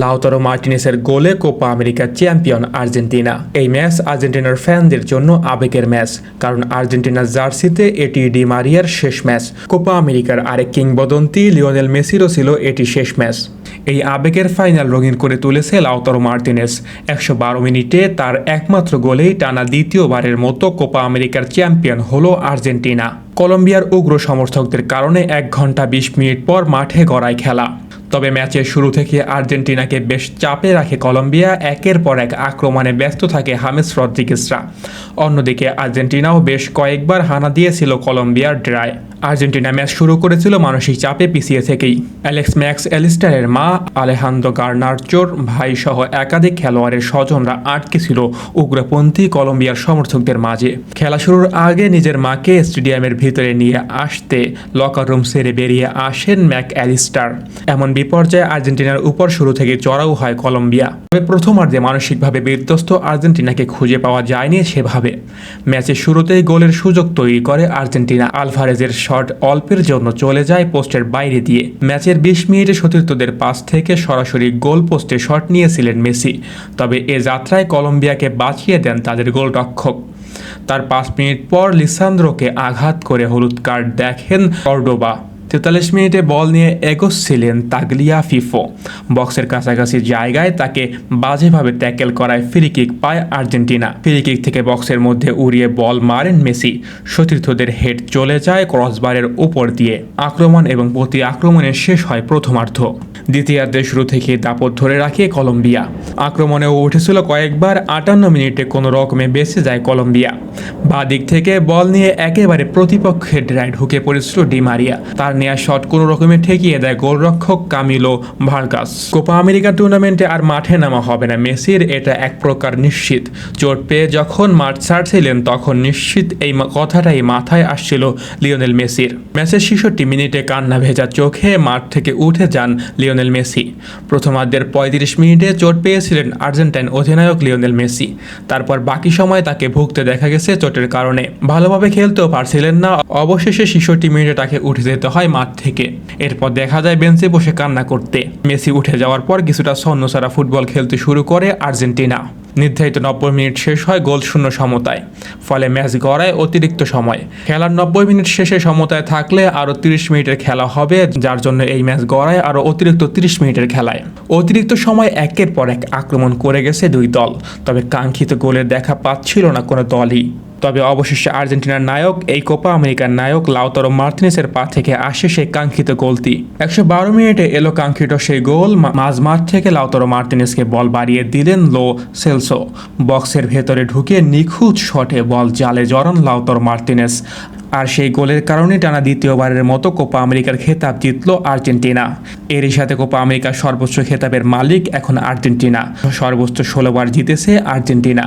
Lautaro মার্টিনেসের গোলে Copa আমেরিকার champion Argentina. এই ম্যাচ আর্জেন্টিনার ফ্যানদের জন্য আবেগের ম্যাচ, কারণ আর্জেন্টিনার জার্সিতে এটি ডি মারিয়ার শেষ ম্যাচ। কোপা আমেরিকার আরেক কিংবদন্তি লিওনেল মেসিরও ছিল এটি শেষ ম্যাচ। এই আবেগের ফাইনাল রঙিন করে তুলেছে লাউতারো মার্টিনেস। ১১২ মিনিটে তার একমাত্র গোলেই টানা দ্বিতীয়বারের মতো কোপা আমেরিকার চ্যাম্পিয়ন হলো আর্জেন্টিনা। কলম্বিয়ার উগ্র সমর্থকদের কারণে ১ ঘন্টা ২০ মিনিট পর মাঠে গড়ায় খেলা। তবে ম্যাচের শুরু থেকে আর্জেন্টিনাকে বেশ চাপে রাখে কলম্বিয়া। একের পর এক আক্রমণে ব্যস্ত থাকে হামেস রদ্রিগেজরা। অন্যদিকে আর্জেন্টিনাও বেশ কয়েকবার হানা দিয়েছিল কলম্বিয়ার ড্রায়। আর্জেন্টিনা ম্যাচ শুরু করেছিল মানসিক চাপে পিছিয়ে থেকেই। অ্যালেক্স ম্যাক্স অ্যালিস্টারের মা আলেহান্দ্রো গার্নাচোর ভাই সহ একাধিক খেলোয়াড়ের স্বজনরা আটকে ছিল উগ্রপন্থী কলম্বিয়ার সমর্থকদের মাঝে। খেলা শুরুর আগে নিজের মাকে স্টেডিয়ামের ভিতরে নিয়ে আসতে লকার রুম ছেড়ে বেরিয়ে আসেন ম্যাক অ্যালিস্টার। এমন বিপর্যয়ে আর্জেন্টিনার উপর শুরু থেকে চড়াও হয় কলম্বিয়া। তবে প্রথমার্ধে মানসিকভাবে বিধ্বস্ত আর্জেন্টিনাকে খুঁজে পাওয়া যায়নি সেভাবে। ম্যাচের শুরুতেই গোলের সুযোগ তৈরি করে আর্জেন্টিনা। আলভারেজের শট অল্পের জন্য চলে যায় পোস্টের বাইরে দিয়ে। ম্যাচের ২০ মিনিটে সতীর্থদের পাস থেকে সরাসরি গোল পোস্টে শট নিয়েছিলেন মেসি। তবে এ যাত্রায় কলম্বিয়াকে বাঁচিয়ে দেন তাদের গোলরক্ষক। তার ৫ মিনিট পর লিসান্দ্রোকে আঘাত করে হলুদ কার্ড দেখেন কর্ডোবা। ৪৩ মিনিটে বল নিয়ে এগোচ্ছিলেন তাগলিয়াফিফো। বক্সের কাছাকাছি জায়গায় তাকে বাজেভাবে ট্যাকেল করায় ফ্রি কিক পায় আর্জেন্টিনা। ফ্রি কিক থেকে বক্সের মধ্যে উড়িয়ে বল মারেন মেসি। সতীর্থদের হেড চলে যায় ক্রসবারের উপর দিয়ে। আক্রমণ এবং প্রতি আক্রমণে শেষ হয় প্রথমার্ধ। দ্বিতীয়ার্ধের শুরু থেকে দাপট ধরে রাখে কলম্বিয়া। আক্রমণেও উঠেছিল কয়েকবার। ৫৮ মিনিটে কোনো রকমে বেঁচে যায় কলম্বিয়া। বাঁ দিক থেকে বল নিয়ে একেবারে প্রতিপক্ষের ড্রায় ঢুকে পড়েছিল ডি মারিয়া। তার নেয়া শট কোনো রকমে ঠেকিয়ে দেয় গোলরক্ষক কামিলো ভার্গাস। কোপা আমেরিকা টুর্নামেন্টে আর মাঠে নামা হবে না মেসির, এটা এক প্রকার নিশ্চিত। চোট পেয়ে যখন মাঠ ছাড়ছিলেন তখন নিশ্চিত এই কথাটাই মাথায় আসছিল লিওনেল মেসির। ম্যাচের ৬৬ মিনিটে কান্না ভেজা চোখে মাঠ থেকে উঠে যান লিওনেল মেসি। প্রথমার্ধের ৩৫ মিনিটে চোট পেয়েছিলেন আর্জেন্টাইন অধিনায়ক লিওনেল মেসি। তারপর বাকি সময় তাকে ভুগতে দেখা গেছে চোটের কারণে। ভালোভাবে খেলতেও পারছিলেন না। অবশেষে ৬৬ মিনিটে তাকে উঠে যেতে হয় মাঠ থেকে। এরপর দেখা যায় বেঞ্চে বসে কান্না করতে। মেসি উঠে যাওয়ার পর কিছুটা ছন্নছাড়া ফুটবল খেলতে শুরু করে আর্জেন্টিনা। নির্ধারিত ৯০ মিনিট শেষ হয় গোলশূন্য সমতায়। ফলে ম্যাচ গড়ায় অতিরিক্ত সময়। খেলার ৯০ মিনিট শেষে সমতায় থাকলে আরও ৩০ মিনিটের খেলা হবে, যার জন্য এই ম্যাচ গড়ায় আরও অতিরিক্ত ৩০ মিনিটের খেলায়। অতিরিক্ত সময় একের পর এক আক্রমণ করে গেছে দুই দল, তবে কাঙ্ক্ষিত গোলের দেখা পাচ্ছিল না কোনো দলই। তবে অবশেষে আর্জেন্টিনার নায়ক, এই কোপা আমেরিকার নায়ক লাউতারো মার্টিনেসের পা থেকে আসে সেই কাঙ্ক্ষিত গোলটি। ১১২ মিনিটে এলো কাঙ্ক্ষিত সেই গোল। মাঝমাঠ থেকে লাউতারো মার্টিনেসকে বল বাড়িয়ে দিলেন লো সেলসো। বক্সের ভেতরে ঢুকে নিখুঁত শটে বল জালে জড়ান লাউতারো মার্টিনেস। আর সেই গোলের কারণে টানা দ্বিতীয়বারের মতো কোপা আমেরিকার খেতাব জিতল আর্জেন্টিনা। এরই সাথে কোপা আমেরিকার সর্বোচ্চ খেতাবের মালিক এখন আর্জেন্টিনা। সর্বোচ্চ ১৬ বার জিতেছে আর্জেন্টিনা।